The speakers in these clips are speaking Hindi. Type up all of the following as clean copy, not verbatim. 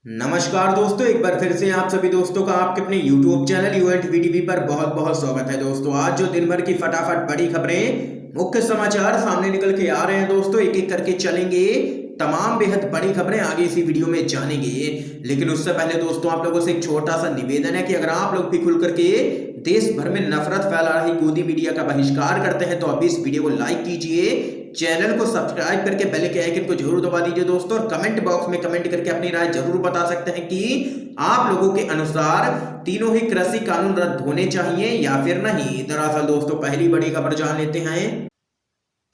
नमस्कार दोस्तों, एक बार फिर से आप सभी दोस्तों का आपके अपने YouTube चैनल यूएंट वीटीवी पर बहुत बहुत स्वागत है। दोस्तों आज जो दिन भर की फटाफट बड़ी खबरें, मुख्य समाचार सामने निकल के आ रहे हैं दोस्तों, एक एक करके चलेंगे। तमाम बेहद बड़ी खबरें आगे इसी वीडियो में जानेंगे। लेकिन उससे पहले दोस्तों आप लोगों से एक छोटा सा निवेदन है कि अगर आप लोग भी खुल करके देश भर में नफरत फैला रही गोदी मीडिया का बहिष्कार करते हैं तो अभी इस वीडियो को लाइक कीजिए, चैनल को सब्सक्राइब करके बेल के आइकन को जरूर दबा दीजिए दोस्तों, और कमेंट बॉक्स में कमेंट करके अपनी राय जरूर बता सकते हैं कि आप लोगों के अनुसार तीनों ही कृषि कानून रद्द होने चाहिए या फिर नहीं। दरअसल दोस्तों पहली बड़ी खबर जान लेते हैं।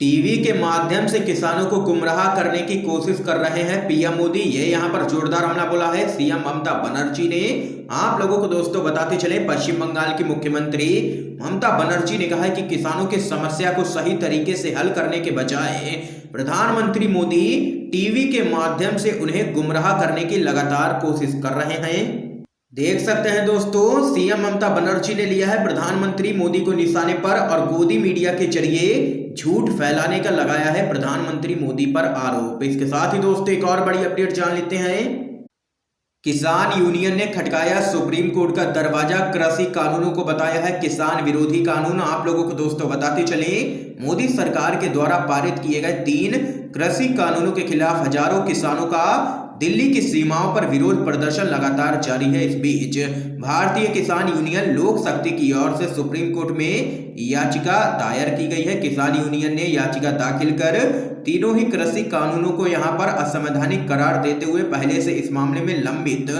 टीवी के माध्यम से किसानों को गुमराह करने की कोशिश कर रहे हैं पीएम मोदी, ये यहां पर जोरदार हमला बोला है सीएम ममता बनर्जी ने। आप लोगों को दोस्तों बताते चले, पश्चिम बंगाल की मुख्यमंत्री ममता बनर्जी ने कहा है कि किसानों की समस्या को सही तरीके से हल करने के बजाय प्रधानमंत्री मोदी टीवी के माध्यम से उन्हें गुमराह करने की लगातार कोशिश कर रहे हैं। देख सकते हैं दोस्तों, सीएम ममता बनर्जी ने लिया है प्रधानमंत्री मोदी को निशाने पर और गोदी मीडिया के जरिए झूठ फैलाने का लगाया है प्रधानमंत्री मोदी पर आरोप। इसके साथ ही दोस्तों एक और बड़ी अपडेट जान लेते हैं। किसान यूनियन ने खटकाया सुप्रीम कोर्ट का दरवाजा, कृषि कानूनों को बताया है किसान विरोधी कानून। आप लोगों को दोस्तों बताते चले, मोदी सरकार के द्वारा पारित किए गए 3 कृषि कानूनों के खिलाफ हजारों किसानों का दिल्ली की सीमाओं पर विरोध प्रदर्शन लगातार जारी है। इस बीच भारतीय किसान यूनियन लोक शक्ति की ओर से सुप्रीम कोर्ट में याचिका दायर की गई है। किसान यूनियन ने याचिका दाखिल कर तीनों ही कृषि कानूनों को यहां पर असंवैधानिक करार देते हुए पहले से इस मामले में लंबित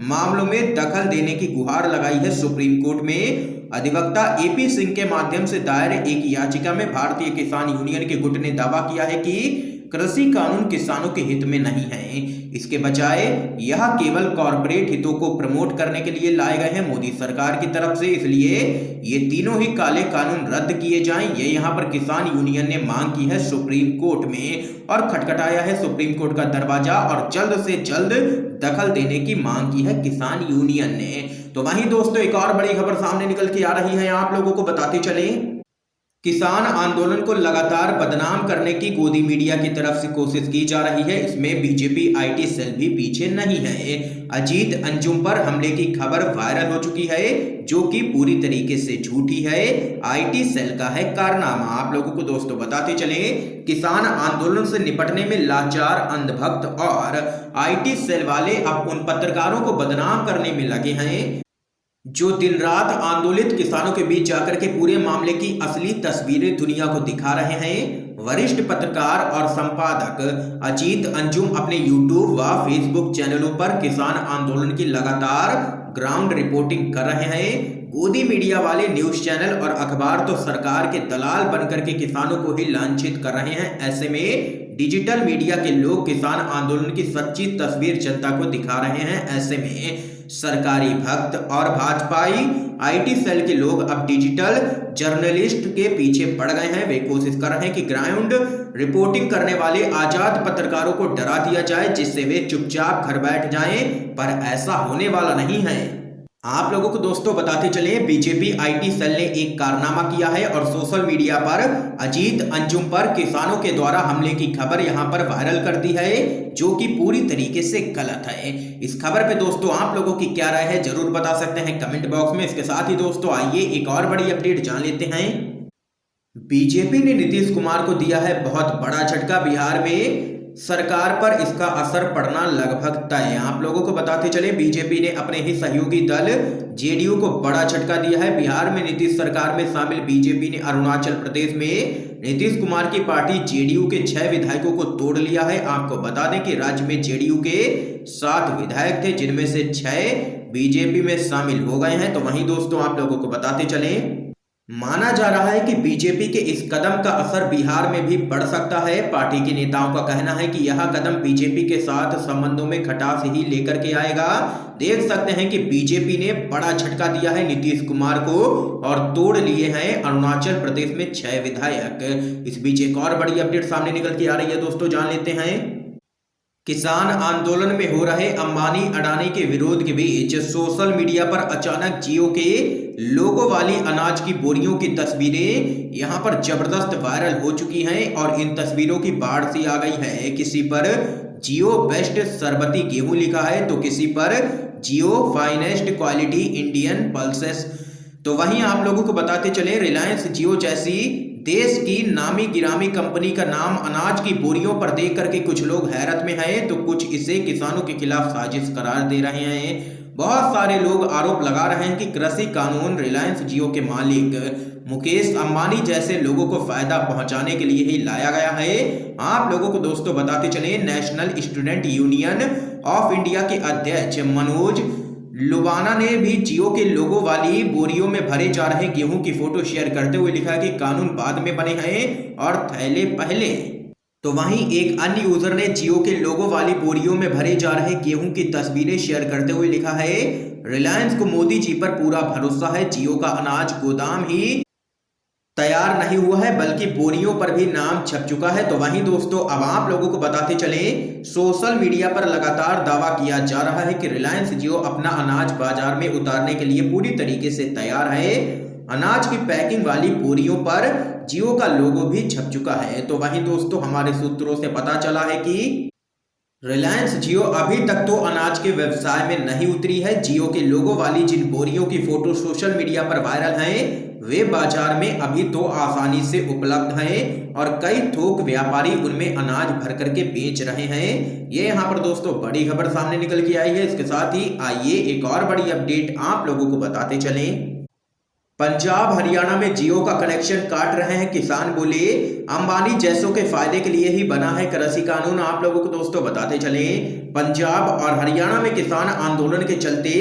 मामलों में दखल देने की गुहार लगाई है। सुप्रीम कोर्ट में अधिवक्ता एपी सिंह के माध्यम से दायर एक याचिका में भारतीय किसान यूनियन के गुट ने दावा किया है कि कृषि कानून किसानों के हित में नहीं है, इसके बजाय यह केवल कॉरपोरेट हितों को प्रमोट करने के लिए लाए गए हैं मोदी सरकार की तरफ से। इसलिए ये तीनों ही काले कानून रद्द किए जाएं, ये यहाँ पर किसान यूनियन ने मांग की है सुप्रीम कोर्ट में और खटखटाया है सुप्रीम कोर्ट का दरवाजा और जल्द से जल्द दखल देने की मांग की है किसान यूनियन ने। तो वहीं दोस्तों एक और बड़ी खबर सामने निकल के आ रही है, आप लोगों को बताते चले। किसान आंदोलन को लगातार बदनाम करने की गोदी मीडिया की तरफ से कोशिश की जा रही है, इसमें बीजेपी आईटी सेल भी पीछे नहीं है। अजीत अंजुम पर हमले की खबर वायरल हो चुकी है जो कि पूरी तरीके से झूठी है, आईटी सेल का है कारनामा। आप लोगों को दोस्तों बताते चले, किसान आंदोलन से निपटने में लाचार अंधभक्त और आईटी सेल वाले अब उन पत्रकारों को बदनाम करने में लगे हैं जो दिन रात आंदोलित किसानों के बीच जाकर के पूरे मामले की असली तस्वीरें दुनिया को दिखा रहे हैं। वरिष्ठ पत्रकार और संपादक अजीत अंजुम अपने यूट्यूब व फेसबुक चैनलों पर किसान आंदोलन की लगातार ग्राउंड रिपोर्टिंग कर रहे हैं। गोदी मीडिया वाले न्यूज चैनल और अखबार तो सरकार के दलाल बनकर के किसानों को ही लांछित कर रहे हैं। ऐसे में डिजिटल मीडिया के लोग किसान आंदोलन की सच्ची तस्वीर जनता को दिखा रहे हैं। ऐसे में सरकारी भक्त और भाजपाई आईटी सेल के लोग अब डिजिटल जर्नलिस्ट के पीछे पड़ गए हैं। वे कोशिश कर रहे हैं कि ग्राउंड रिपोर्टिंग करने वाले आजाद पत्रकारों को डरा दिया जाए जिससे वे चुपचाप घर बैठ जाएं, पर ऐसा होने वाला नहीं है। आप लोगों को दोस्तों बताते चले, बीजेपी आईटी सेल ने एक कारनामा किया है और सोशल मीडिया पर अजीत अंजुम पर किसानों के द्वारा हमले की खबर यहां पर वायरल कर दी है जो कि पूरी तरीके से गलत है। इस खबर पे दोस्तों आप लोगों की क्या राय है जरूर बता सकते हैं कमेंट बॉक्स में। इसके साथ ही दोस्तों आइए एक और बड़ी अपडेट जान लेते हैं। बीजेपी ने नीतीश कुमार को दिया है बहुत बड़ा झटका, बिहार में सरकार पर इसका असर पड़ना लगभग तय। आप लोगों को बताते चले, बीजेपी ने अपने ही सहयोगी दल जेडीयू को बड़ा झटका दिया है। बिहार में नीतीश सरकार में शामिल बीजेपी ने अरुणाचल प्रदेश में नीतीश कुमार की पार्टी जेडीयू के 6 विधायकों को तोड़ लिया है। आपको बता दें कि राज्य में जेडीयू के 7 विधायक थे जिनमें से 6 बीजेपी में शामिल हो गए हैं। तो वहीं दोस्तों आप लोगों को बताते चले, माना जा रहा है कि बीजेपी के इस कदम का असर बिहार में भी पड़ सकता है। पार्टी के नेताओं का कहना है कि यह कदम बीजेपी के साथ संबंधों में खटास ही लेकर के आएगा। देख सकते हैं कि बीजेपी ने बड़ा झटका दिया है नीतीश कुमार को और तोड़ लिए हैं अरुणाचल प्रदेश में 6 विधायक। इस बीच एक और बड़ी अपडेट सामने निकल के आ रही है दोस्तों, जान लेते हैं। किसान आंदोलन में हो रहे अंबानी अडानी के विरोध के बीच सोशल मीडिया पर अचानक जियो के लोगो वाली अनाज की बोरियों की तस्वीरें यहां पर जबरदस्त वायरल हो चुकी हैं और इन तस्वीरों की बाढ़ सी आ गई है। किसी पर जियो बेस्ट सरबती गेहूं लिखा है, तो किसी पर जियो फाइनेस्ट क्वालिटी इंडियन पल्सेस। तो वहीं आप लोगों को बताते चले, रिलायंस जियो जैसी देश की नामी गिरामी कंपनी का नाम अनाज की बोरियों पर देख करके कुछ लोग हैरत में हैं, तो कुछ इसे किसानों के खिलाफ साजिश करार दे रहे हैं। बहुत सारे लोग आरोप लगा रहे हैं कि कृषि कानून रिलायंस जियो के मालिक मुकेश अंबानी जैसे लोगों को फायदा पहुंचाने के लिए ही लाया गया है। आप लोगों को दोस्तों बताते चले, national student union of India के अध्यक्ष मनोज लुबाना ने भी जियो के लोगों वाली बोरियों में भरे जा रहे गेहूं की फोटो शेयर करते हुए लिखा कि कानून बाद में बने हैं और थैले पहले। तो वहीं एक अन्य यूजर ने जियो के लोगों वाली बोरियों में भरे जा रहे गेहूं की तस्वीरें शेयर करते हुए लिखा है, रिलायंस को मोदी जी पर पूरा भरोसा है, जियो का अनाज गोदाम ही तैयार नहीं हुआ है बल्कि बोरियों पर भी नाम छप चुका है। तो वहीं दोस्तों अब आप लोगों को बताते चले, सोशल मीडिया पर लगातार दावा किया जा रहा है कि रिलायंस जियो अपना अनाज बाजार में उतारने के लिए पूरी तरीके से तैयार है। अनाज की पैकिंग वाली बोरियों पर जियो का लोगो भी छप चुका है। तो वहीं दोस्तों हमारे सूत्रों से पता चला है कि रिलायंस जियो अभी तक तो अनाज के व्यवसाय में नहीं उतरी है। जियो के लोगो वाली जिन बोरियों की फोटो सोशल मीडिया पर वायरल हैं, वे बाजार में अभी तो आसानी से उपलब्ध हैं और कई थोक व्यापारी उनमें अनाज भर करके बेच रहे हैं। ये यहाँ पर दोस्तों बड़ी खबर सामने निकल के आई है। इसके साथ ही आइए एक और बड़ी अपडेट आप लोगों को बताते चलें। पंजाब हरियाणा में जियो का कनेक्शन काट रहे हैं किसान, बोले अंबानी जैसों के फायदे के लिए ही बना है कृषि कानून। आप लोगों को दोस्तों बताते चले, पंजाब और हरियाणा में किसान आंदोलन के चलते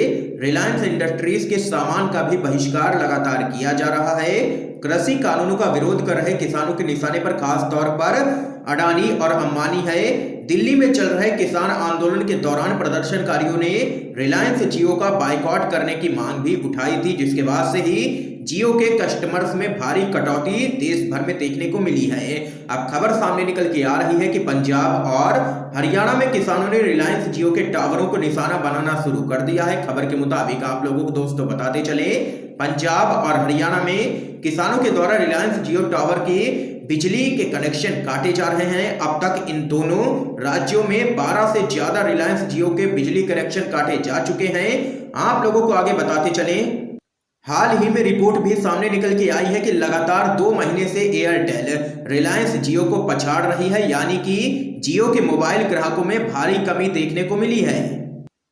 रिलायंस इंडस्ट्रीज के सामान का भी बहिष्कार लगातार किया जा रहा है। कृषि कानूनों का विरोध कर रहे किसानों के निशाने पर खास तौर पर अडानी और अंबानी है। दिल्ली में चल रहे किसान आंदोलन के दौरान प्रदर्शनकारियों ने रिलायंस जियो का बाइकआउट करने की मांग भी उठाई थी, जिसके बाद से ही जियो के कस्टमर्स में भारी कटौती देश भर में देखने को मिली है। अब खबर सामने निकल के आ रही है कि पंजाब और हरियाणा में किसानों ने रिलायंस जियो के टावरों को निशाना बनाना शुरू कर दिया है। खबर के मुताबिक आप लोगों को दोस्तों बताते चले, पंजाब और हरियाणा में किसानों के द्वारा रिलायंस जियो टावर की बिजली के कनेक्शन काटे जा रहे हैं। अब तक इन दोनों राज्यों में 12 से ज्यादा रिलायंस जियो के बिजली कनेक्शन काटे जा चुके हैं। आप लोगों को आगे बताते चलें, हाल ही में रिपोर्ट भी सामने निकल के आई है कि लगातार 2 महीने से एयरटेल रिलायंस जियो को पछाड़ रही है, यानी कि जियो के मोबाइल ग्राहकों में भारी कमी देखने को मिली है।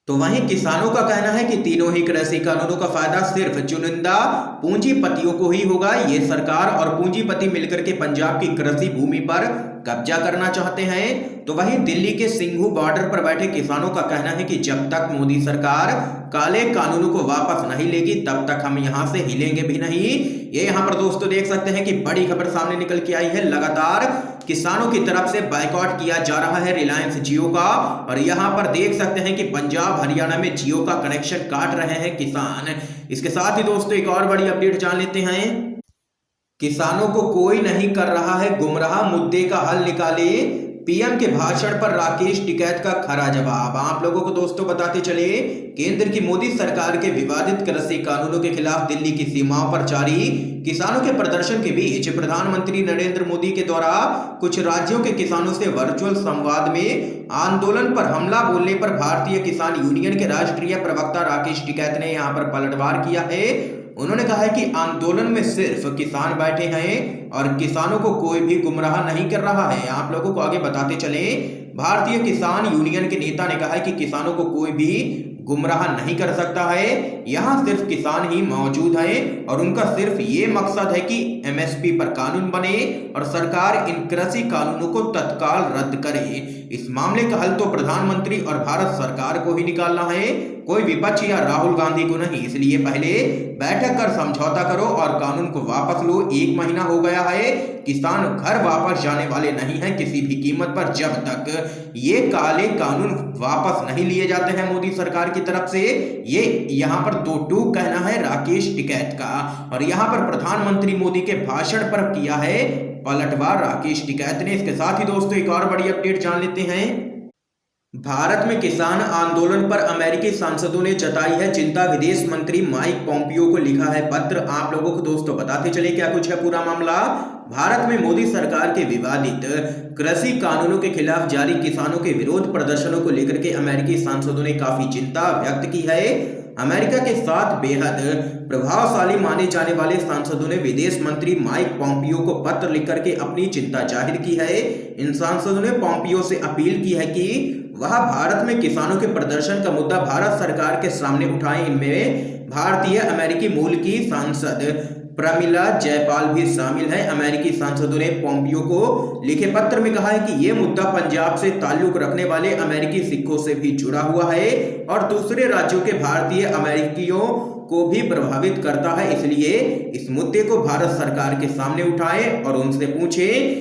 तो वहीं किसानों का कहना है कि तीनों ही कृषि कानूनों का फायदा सिर्फ चुनिंदा पूंजीपतियों को ही होगा। ये सरकार और पूंजीपति मिलकर के पंजाब की कृषि भूमि पर कब्जा करना चाहते हैं। तो वहीं दिल्ली के सिंघू बॉर्डर पर बैठे किसानों का कहना है कि जब तक मोदी सरकार काले कानूनों को वापस नहीं लेगी तब तक हम यहां से हिलेंगे भी नहीं। ये यहां पर दोस्तों देख सकते हैं कि बड़ी खबर सामने निकल के आई है। लगातार किसानों की तरफ से बाइकआउट किया जा रहा है रिलायंस जियो का, और यहां पर देख सकते हैं कि पंजाब हरियाणा में जियो का कनेक्शन काट रहे हैं किसान। इसके साथ ही दोस्तों एक और बड़ी अपडेट जान लेते हैं, किसानों को कोई नहीं कर रहा है गुमराह, मुद्दे का हल निकाले पीएम के भाषण पर राकेश टिकैत का खरा जवाब। आप लोगों को दोस्तों बताते चले, केंद्र की मोदी सरकार के विवादित कृषि कानूनों के खिलाफ दिल्ली की सीमाओं पर जारी किसानों के प्रदर्शन के बीच प्रधानमंत्री नरेंद्र मोदी के द्वारा कुछ राज्यों के किसानों से वर्चुअल संवाद में आंदोलन पर हमला बोलने पर भारतीय किसान यूनियन के राष्ट्रीय प्रवक्ता राकेश टिकैत ने यहां पर पलटवार किया है। उन्होंने कहा है कि आंदोलन में सिर्फ किसान बैठे हैं और किसानों को कोई भी गुमराह नहीं कर रहा है। आप लोगों को आगे बताते चले, भारतीय किसान यूनियन के नेता ने कहा है कि किसानों को कोई भी गुमराह नहीं कर सकता है, यहाँ सिर्फ किसान ही मौजूद हैं और उनका सिर्फ ये मकसद है कि एमएसपी पर कानून बने और सरकार इन कृषि कानूनों को तत्काल रद्द करे। इस मामले का हल तो प्रधानमंत्री और भारत सरकार को ही निकालना है, कोई विपक्ष या राहुल गांधी को नहीं। इसलिए पहले बैठक कर समझौता करो और कानून को वापस लो। 1 महीना हो गया है, किसान घर वापस जाने वाले नहीं हैं किसी भी कीमत पर, जब तक ये काले कानून वापस नहीं लिए जाते हैं मोदी सरकार की तरफ से। ये यहाँ पर दो टूक कहना है राकेश टिकैत का, और यहाँ पर प्रधानमंत्री मोदी के भाषण पर किया है पलटवार राकेश टिकैत ने। इसके साथ ही दोस्तों एक और बड़ी अपडेट जान लेते हैं, भारत में किसान आंदोलन पर अमेरिकी सांसदों ने जताई है चिंता। विदेश मंत्री माइक पोम्पियो को लिखा है पत्र। आप लोगों को दोस्तों बताते चले क्या कुछ है पूरा मामला। भारत में मोदी सरकार के विवादित कृषि कानूनों के खिलाफ जारी किसानों के विरोध प्रदर्शनों को लेकर के अमेरिकी सांसदों ने काफी चिंता व्यक्त की है। अमेरिका के साथ बेहद प्रभावशाली माने जाने वाले सांसदों ने विदेश मंत्री माइक पोम्पियो को पत्र लिख करके अपनी चिंता जाहिर की है। इन सांसदों ने पोम्पियो से अपील की है कि वह भारत में किसानों के प्रदर्शन का मुद्दा भारत सरकार के सामने उठाएं। इनमें भारतीय अमेरिकी मूल की सांसद प्रमिला जयपाल भी शामिल है। अमेरिकी सांसदों ने पोम्पियो को लिखे पत्र में कहा है कि यह मुद्दा पंजाब से ताल्लुक रखने वाले अमेरिकी सिखों से भी जुड़ा हुआ है और दूसरे राज्यों के भारतीय अमेरिकियों को भी प्रभावित करता है। इसलिए इस मुद्दे को भारत सरकार के सामने उठाएं और उनसे पूछें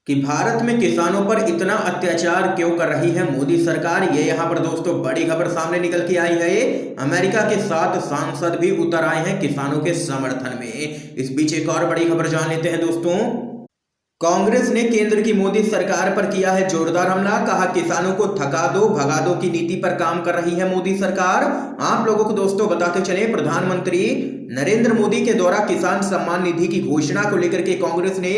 कि भारत में किसानों पर इतना अत्याचार क्यों कर रही है मोदी सरकार। ये यहाँ पर दोस्तों बड़ी खबर सामने निकल के आई है। अमेरिका के 7 सांसद भी उतर आए हैं किसानों के समर्थन में। इस बीच एक और बड़ी खबर जान लेते हैं दोस्तों। कांग्रेस ने केंद्र की मोदी सरकार पर किया है जोरदार हमला। कहा किसानों को थका दो भगा दो की नीति पर काम कर रही है मोदी सरकार। आप लोगों को दोस्तों बताते चले प्रधानमंत्री नरेंद्र मोदी के द्वारा किसान सम्मान निधि की घोषणा को लेकर के कांग्रेस ने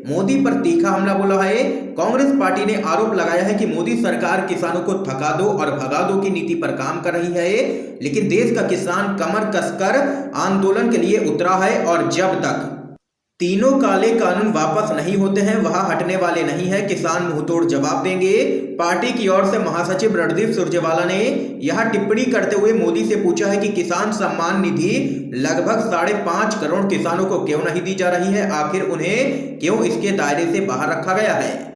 मोदी पर तीखा हमला बोला है। कांग्रेस पार्टी ने आरोप लगाया है कि मोदी सरकार किसानों को थका दो और भगा दो की नीति पर काम कर रही है, लेकिन देश का किसान कमर कसकर आंदोलन के लिए उतरा है और जब तक तीनों काले कानून वापस नहीं होते हैं वहां हटने वाले नहीं है। किसान मुंहतोड़ जवाब देंगे। पार्टी की ओर से महासचिव रणदीप सुरजेवाला ने यह टिप्पणी करते हुए मोदी से पूछा है कि किसान सम्मान निधि लगभग 5.5 करोड़ किसानों को क्यों नहीं दी जा रही है, आखिर उन्हें क्यों इसके दायरे से बाहर रखा गया है।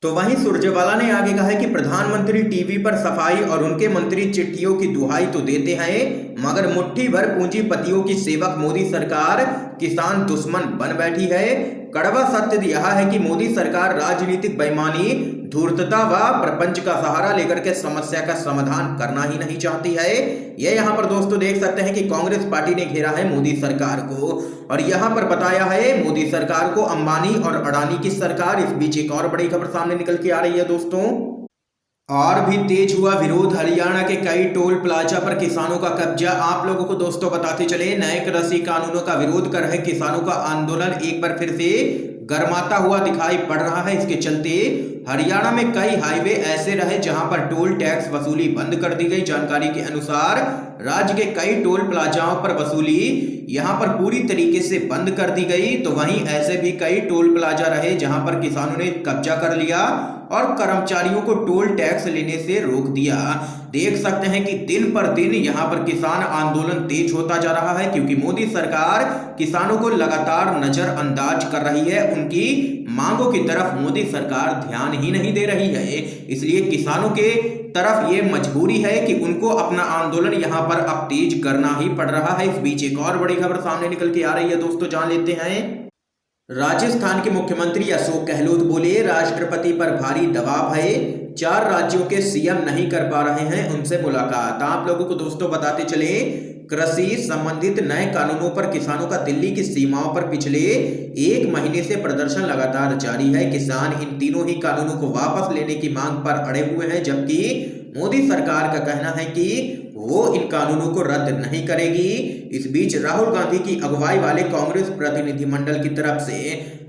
तो वहीं सुरजेवाला ने आगे कहा है कि प्रधानमंत्री टीवी पर सफाई और उनके मंत्री चिट्ठियों की दुहाई तो देते हैं, मगर मुट्ठी भर पूंजीपतियों की सेवक मोदी सरकार किसान दुश्मन बन बैठी है। कड़वा सत्य यह है कि मोदी सरकार राजनीतिक बेईमानी, धूर्तता व प्रपंच का सहारा लेकर के समस्या का समाधान करना ही नहीं चाहती है। ये यहाँ पर दोस्तों देख सकते हैं कि कांग्रेस पार्टी ने घेरा है मोदी सरकार को और यहाँ पर बताया है मोदी सरकार को अंबानी और अडानी की सरकार। इस बीच एक और बड़ी खबर सामने निकल के आ रही है दोस्तों। और भी तेज हुआ विरोध। हरियाणा के कई टोल प्लाजा पर किसानों का कब्जा। आप लोगों को दोस्तों बताते चले नए कृषि कानूनों का विरोध कर रहे किसानों का आंदोलन एक बार फिर से गर्माता हुआ दिखाई पड़ रहा है। इसके चलते हरियाणा में कई हाईवे ऐसे रहे जहां पर टोल टैक्स वसूली बंद कर दी गई। जानकारी के अनुसार राज्य के कई टोल प्लाजाओं पर वसूली यहां पर पूरी तरीके से बंद कर दी गई। तो वहीं ऐसे भी कई टोल प्लाजा रहे जहां पर किसानों ने कब्जा कर लिया और कर्मचारियों को टोल टैक्स लेने से रोक दिया। देख सकते हैं कि दिन पर दिन यहां पर किसान आंदोलन तेज होता जा रहा है, क्योंकि मोदी सरकार किसानों को लगातार नजरअंदाज कर रही है। उनकी मांगों की तरफ मोदी सरकार ध्यान ही नहीं दे रही है। इसलिए किसानों के तरफ ये मजबूरी है कि उनको अपना आंदोलन यहां पर अब तेज करना ही पड़ रहा है। इस बीच एक और बड़ी खबर सामने निकल के आ रही है दोस्तों, जान लेते हैं। राजस्थान के मुख्यमंत्री अशोक गहलोत बोले राष्ट्रपति पर भारी दबाव है, 4 राज्यों के सीएम नहीं कर पा रहे हैं उनसे मुलाकात। आप लोगों को दोस्तों बताते चले कृषि संबंधित नए कानूनों पर किसानों का दिल्ली की सीमाओं पर पिछले 1 महीने से प्रदर्शन लगातार जारी है। किसान इन तीनों ही कानूनों को वापस लेने की मांग पर अड़े हुए हैं, जबकि मोदी सरकार का कहना है कि वो इन कानूनों को रद्द नहीं करेगी। इस बीच राहुल गांधी की अगुवाई वाले कांग्रेस प्रतिनिधिमंडल की तरफ से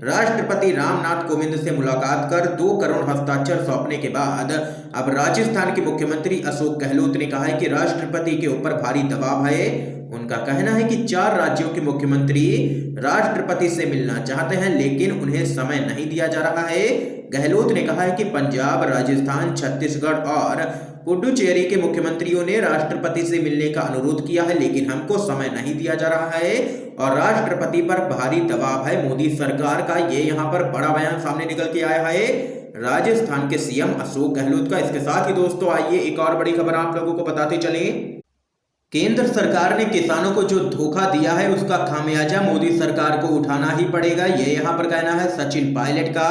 राष्ट्रपति रामनाथ कोविंद से मुलाकात कर 2 करोड़ हस्ताक्षर सौंपने के बाद अब राजस्थान के मुख्यमंत्री अशोक गहलोत ने कहा है कि राष्ट्रपति के ऊपर भारी दबाव है। उनका कहना है कि 4 राज्यों के मुख्यमंत्री राष्ट्रपति से मिलना चाहते हैं, लेकिन उन्हें समय नहीं दिया जा रहा है। गहलोत ने कहा है कि पंजाब, राजस्थान, छत्तीसगढ़ और पुडुचेरी के मुख्यमंत्रियों ने राष्ट्रपति से मिलने का अनुरोध किया है, लेकिन हमको समय नहीं दिया जा रहा है और राष्ट्रपति पर भारी दबाव है मोदी सरकार का। ये यहाँ पर बड़ा बयान सामने निकल के आया है राजस्थान के सीएम अशोक गहलोत का। इसके साथ ही दोस्तों आइए एक और बड़ी खबर आप लोगों को बताते चले। केंद्र सरकार ने किसानों को जो धोखा दिया है उसका खामियाजा मोदी सरकार को उठाना ही पड़ेगा। ये यहाँ पर कहना है सचिन पायलट का।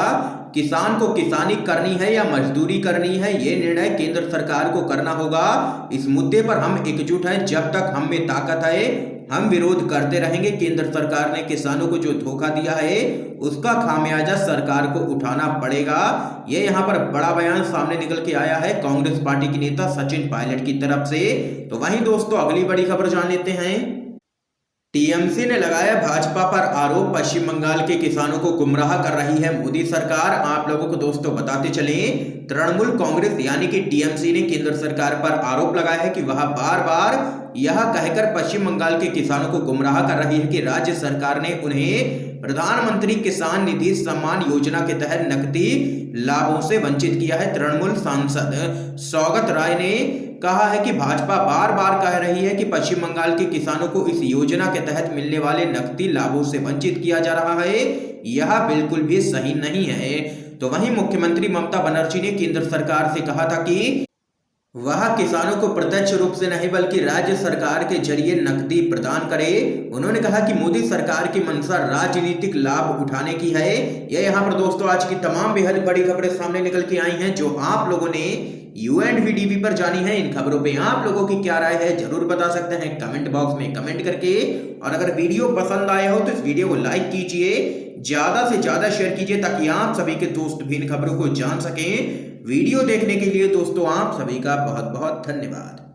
किसान को किसानी करनी है या मजदूरी करनी है, ये निर्णय केंद्र सरकार को करना होगा। इस मुद्दे पर हम एकजुट हैं। जब तक हम में ताकत है हम विरोध करते रहेंगे। केंद्र सरकार ने किसानों को जो धोखा दिया है उसका खामियाजा सरकार को उठाना पड़ेगा। ये यहाँ पर बड़ा बयान सामने निकल के आया है कांग्रेस पार्टी के नेता सचिन पायलट की तरफ से। तो वहीं दोस्तों अगली बड़ी खबर जान लेते हैं। टीएमसी ने लगाया भाजपा पर आरोप, पश्चिम बंगाल के किसानों को गुमराह कर रही है मोदी सरकार। आप लोगों को दोस्तों बताते चलें, तृणमूल कांग्रेस यानी कि टीएमसी ने केंद्र सरकार पर आरोप लगाया है कि वह बार बार यह कहकर पश्चिम बंगाल के किसानों को गुमराह कर रही है कि राज्य सरकार ने उन्हें प्रधानमंत्री किसान निधि सम्मान योजना के तहत नकदी लाभों से वंचित किया है। तृणमूल सांसद सौगत राय ने कहा है कि भाजपा बार बार कह रही है कि पश्चिम बंगाल के किसानों को इस योजना के तहत मिलने वाले नकदी लाभों से वंचित किया जा रहा है, यह बिल्कुल भी सही नहीं है। तो वहीं मुख्यमंत्री ममता बनर्जी ने केंद्र सरकार से कहा था कि वह किसानों को प्रत्यक्ष रूप से नहीं बल्कि राज्य सरकार के जरिए नकदी प्रदान करे। उन्होंने कहा कि मोदी सरकार की मंशा राजनीतिक लाभ उठाने की है। यह यहाँ पर दोस्तों आज की तमाम बेहद बड़ी खबरें सामने निकल के आई हैं जो आप लोगों ने UNVTV पर जानी है। इन खबरों पे आप लोगों की क्या राय है जरूर बता सकते हैं कमेंट बॉक्स में कमेंट करके। और अगर वीडियो पसंद आया हो तो इस वीडियो को लाइक कीजिए, ज्यादा से ज्यादा शेयर कीजिए ताकि आप सभी के दोस्त भी इन खबरों को जान सकें। वीडियो देखने के लिए दोस्तों आप सभी का बहुत बहुत धन्यवाद।